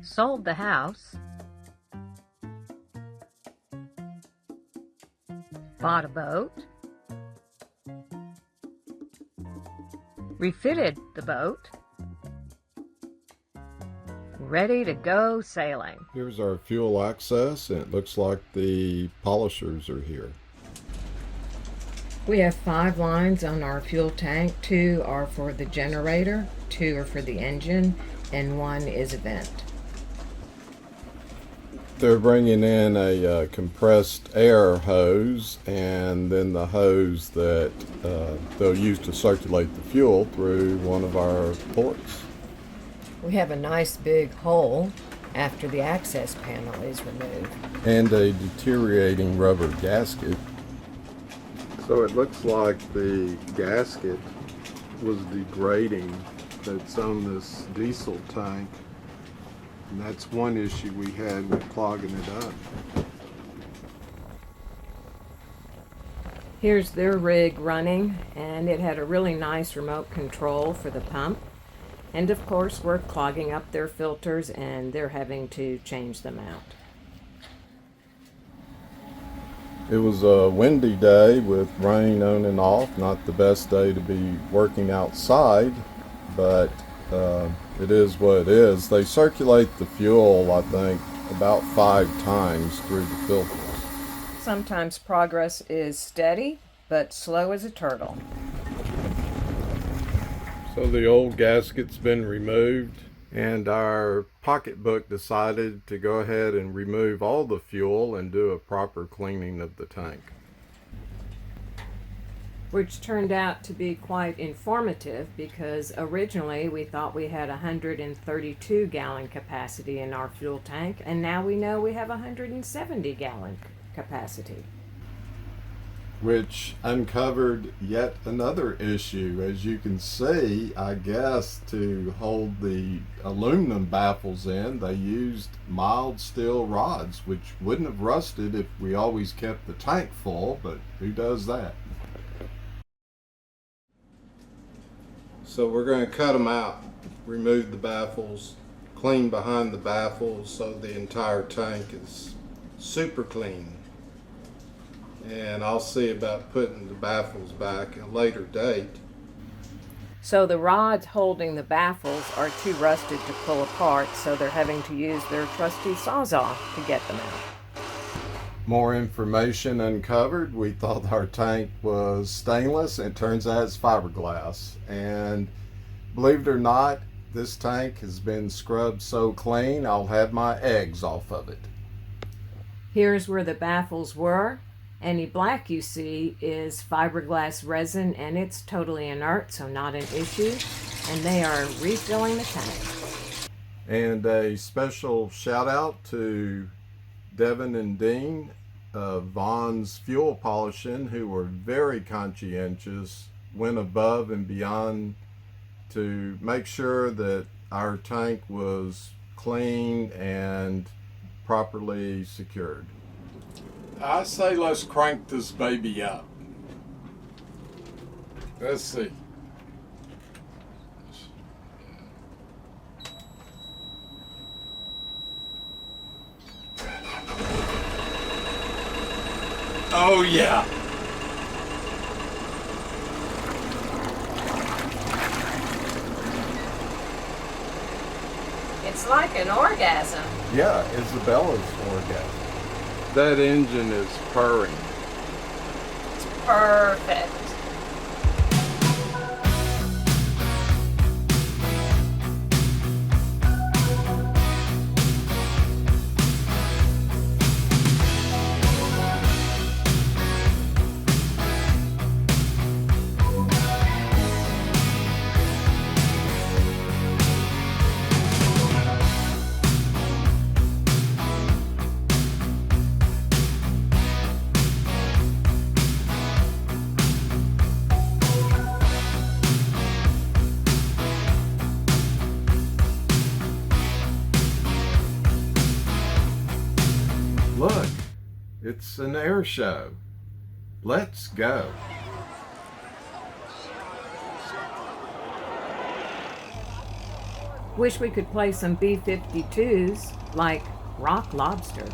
sold the house, bought a boat, refitted the boat, ready to go sailing. Here's our fuel access, and it looks like the polishers are here. We have 5 lines on our fuel tank. 2 are for the generator, 2 are for the engine, and 1 is a vent. They're bringing in a compressed air hose, and then the hose that they'll use to circulate the fuel through one of our ports. We have a nice big hole after the access panel is removed. And a deteriorating rubber gasket. So it looks like the gasket was degrading that's on this diesel tank. And that's one issue we had with clogging it up. Here's their rig running, and it had a really nice remote control for the pump. And of course, we're clogging up their filters and they're having to change them out. It was a windy day with rain on and off. Not the best day to be working outside, but it is what it is. They circulate the fuel, I think, about 5 times through the filters. Sometimes progress is steady, but slow as a turtle. So the old gasket's been removed, and our pocketbook decided to go ahead and remove all the fuel and do a proper cleaning of the tank. Which turned out to be quite informative, because originally we thought we had 132 gallon capacity in our fuel tank, and now we know we have 170 gallon capacity. Which uncovered yet another issue. As you can see, I guess to hold the aluminum baffles in, they used mild steel rods, which wouldn't have rusted if we always kept the tank full, but who does that? So we're going to cut them out, remove the baffles, clean behind the baffles so the entire tank is super clean. And I'll see about putting the baffles back at a later date. So the rods holding the baffles are too rusted to pull apart, so they're having to use their trusty Sawzall to get them out. More information uncovered. We thought our tank was stainless, and it turns out it's fiberglass. And believe it or not, this tank has been scrubbed so clean, I'll have my eggs off of it. Here's where the baffles were. Any black you see is fiberglass resin, and it's totally inert, so not an issue. And they are refilling the tank. And a special shout out to Devin and Dean of Vaughn's Fuel Polishing, who were very conscientious, went above and beyond to make sure that our tank was clean and properly secured. I say let's crank this baby up. Let's see. Oh yeah. It's like an orgasm. Yeah, Isabella's orgasm. That engine is purring. It's perfect. Look, it's an air show. Let's go. Wish we could play some B-52s like Rock Lobster.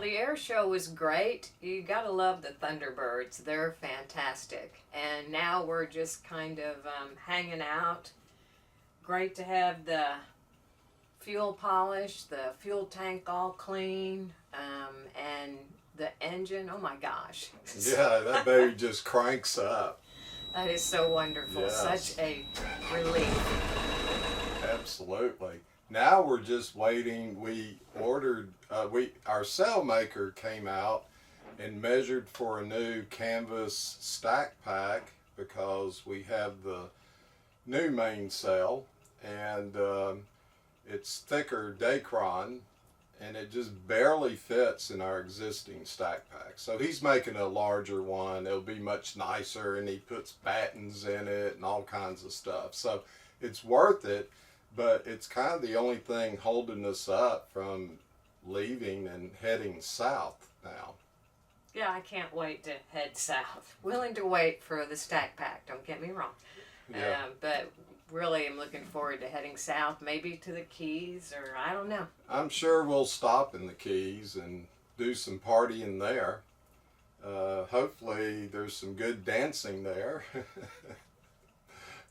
The air show was great. You gotta love the Thunderbirds. They're fantastic. And now we're just kind of hanging out. Great to have the fuel polished, the fuel tank all clean, and the engine. Oh my gosh. Yeah, that baby just cranks up. That is so wonderful. Yes. Such a relief. Absolutely. Now we're just waiting. We ordered, our sail maker came out and measured for a new canvas stack pack because we have the new mainsail, and it's thicker Dacron, and it just barely fits in our existing stack pack. So he's making a larger one. It'll be much nicer, and he puts battens in it and all kinds of stuff. So it's worth it. But it's kind of the only thing holding us up from leaving and heading south now. Yeah, I can't wait to head south. Willing to wait for the stack pack, don't get me wrong. Yeah. But really I'm looking forward to heading south, maybe to the Keys, or I don't know. I'm sure we'll stop in the Keys and do some partying there. Hopefully there's some good dancing there.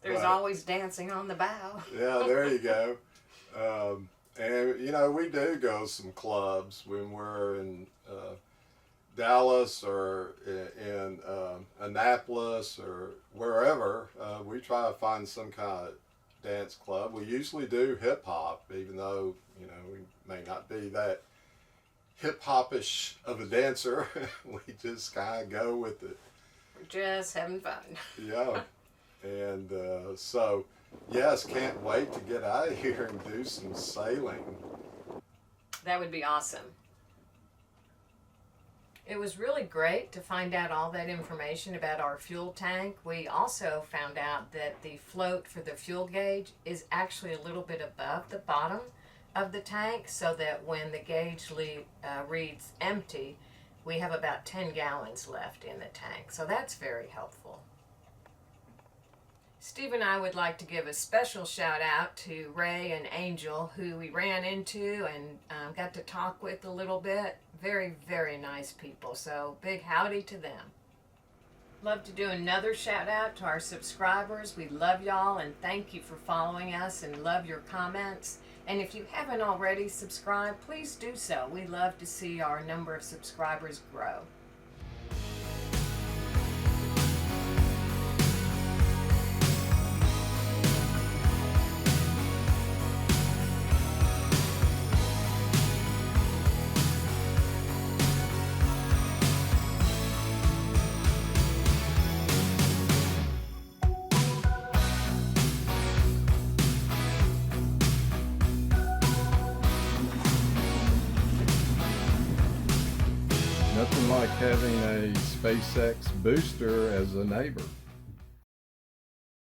There's always dancing on the bow. Yeah, there you go. And, you know, we do go to some clubs when we're in Dallas or in Annapolis or wherever. We try to find some kind of dance club. We usually do hip-hop, even though, you know, we may not be that hip-hop-ish of a dancer. We just kind of go with it. We're just having fun. Yeah. And so, yes, can't wait to get out of here and do some sailing. That would be awesome. It was really great to find out all that information about our fuel tank. We also found out that the float for the fuel gauge is actually a little bit above the bottom of the tank, so that when the gauge reads empty, we have about 10 gallons left in the tank. So that's very helpful. Steve and I would like to give a special shout out to Ray and Angel, who we ran into and got to talk with a little bit. Very, very nice people. So big howdy to them. Love to do another shout out to our subscribers. We love y'all and thank you for following us and love your comments. And if you haven't already subscribed, please do so. We love to see our number of subscribers grow. Nothing like having a SpaceX booster as a neighbor.